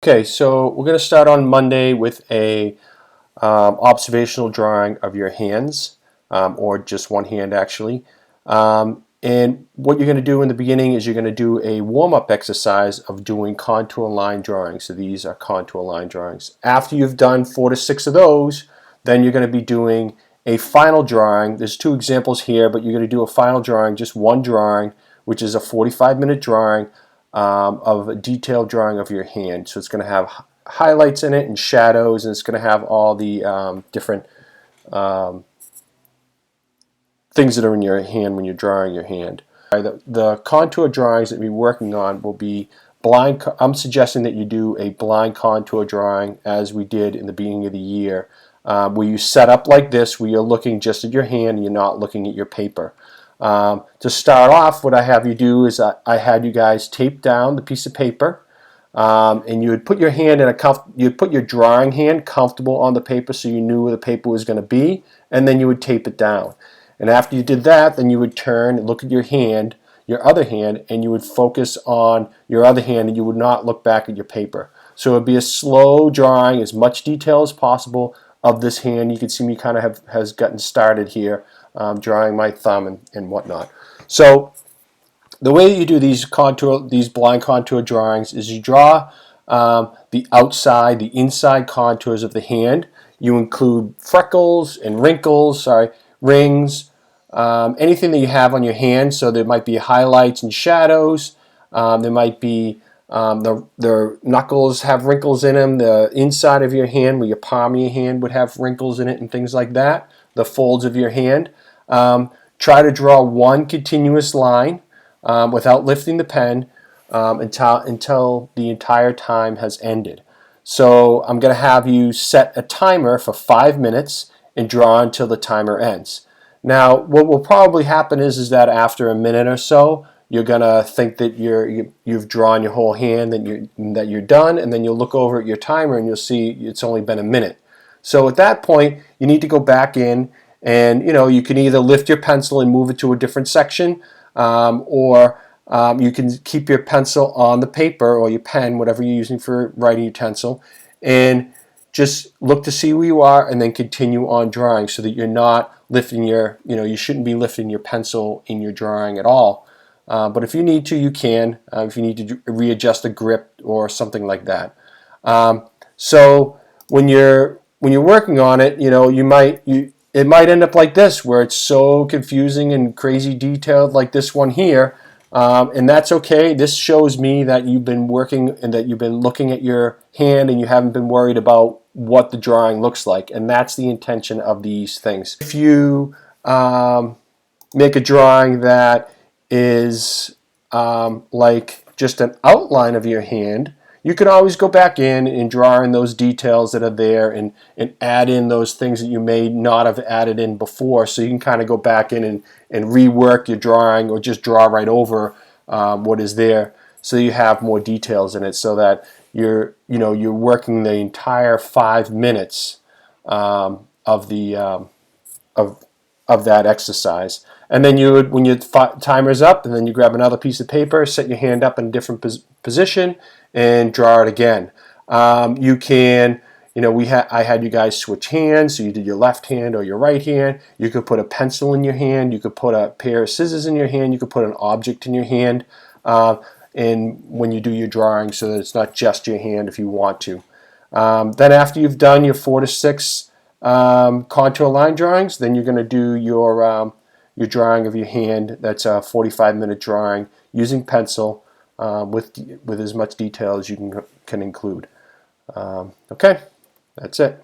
Okay, so we're going to start on Monday with a observational drawing of your hands, or just one hand actually. And what you're going to do in the beginning is you're going to do a warm-up exercise of doing contour line drawings. So these are contour line drawings. After you've done 4 to 6 of those, then you're going to be doing a final drawing. There's 2 examples here, but you're going to do a final drawing, just one drawing, which is a 45-minute drawing of a detailed drawing of your hand. So it's going to have highlights in it and shadows, and it's going to have all the different things that are in your hand when you're drawing your hand. The contour drawings that we're working on will be blind. I'm suggesting that you do a blind contour drawing as we did in the beginning of the year, where you set up like this, where you're looking just at your hand and you're not looking at your paper. To start off, what I have you do is I had you guys tape down the piece of paper, and you would put your hand in you'd put your drawing hand comfortable on the paper so you knew where the paper was going to be, and then you would tape it down. And after you did that, then you would turn and look at your hand, your other hand, and you would focus on your other hand, and you would not look back at your paper. So it would be a slow drawing, as much detail as possible of this hand. You can see me kind of has gotten started here, drawing my thumb and whatnot. So the way you do these blind contour drawings is you draw the outside, the inside contours of the hand. You include freckles and wrinkles, rings, anything that you have on your hand. So there might be highlights and shadows. There might be the knuckles have wrinkles in them. The inside of your hand, where your palm of your hand would have wrinkles in it and things like that. The folds of your hand. Try to draw one continuous line without lifting the pen until the entire time has ended. So I'm going to have you set a timer for 5 minutes and draw until the timer ends. Now, what will probably happen is that after a minute or so, you're going to think that you've drawn your whole hand, that you're done, and then you'll look over at your timer and you'll see it's only been a minute. So at that point, you need to go back in, and you can either lift your pencil and move it to a different section, or you can keep your pencil on the paper or your pen, whatever you're using for writing utensil, and just look to see where you are and then continue on drawing, so that you're not lifting you shouldn't be lifting your pencil in your drawing at all. But if you need to, you can, if you need to readjust the grip or something like that. So when you're working on it, it might end up like this, where it's so confusing and crazy detailed like this one here, and that's okay. This shows me that you've been working and that you've been looking at your hand and you haven't been worried about what the drawing looks like, and that's the intention of these things. If you make a drawing that is like just an outline of your hand, you can always go back in and draw in those details that are there and add in those things that you may not have added in before. So you can kind of go back in and rework your drawing, or just draw right over what is there, so you have more details in it, so that you're working the entire 5 minutes of that exercise. And then when your timer's up, and then you grab another piece of paper, set your hand up in a different position, and draw it again. You can, I had you guys switch hands, so you did your left hand or your right hand. You could put a pencil in your hand. You could put a pair of scissors in your hand. You could put an object in your hand, and when you do your drawing, so that it's not just your hand if you want to. Then after you've done your 4 to 6 contour line drawings, then you're going to do your drawing of your hand. That's a 45-minute drawing using pencil, with as much detail as you can include. Okay, that's it.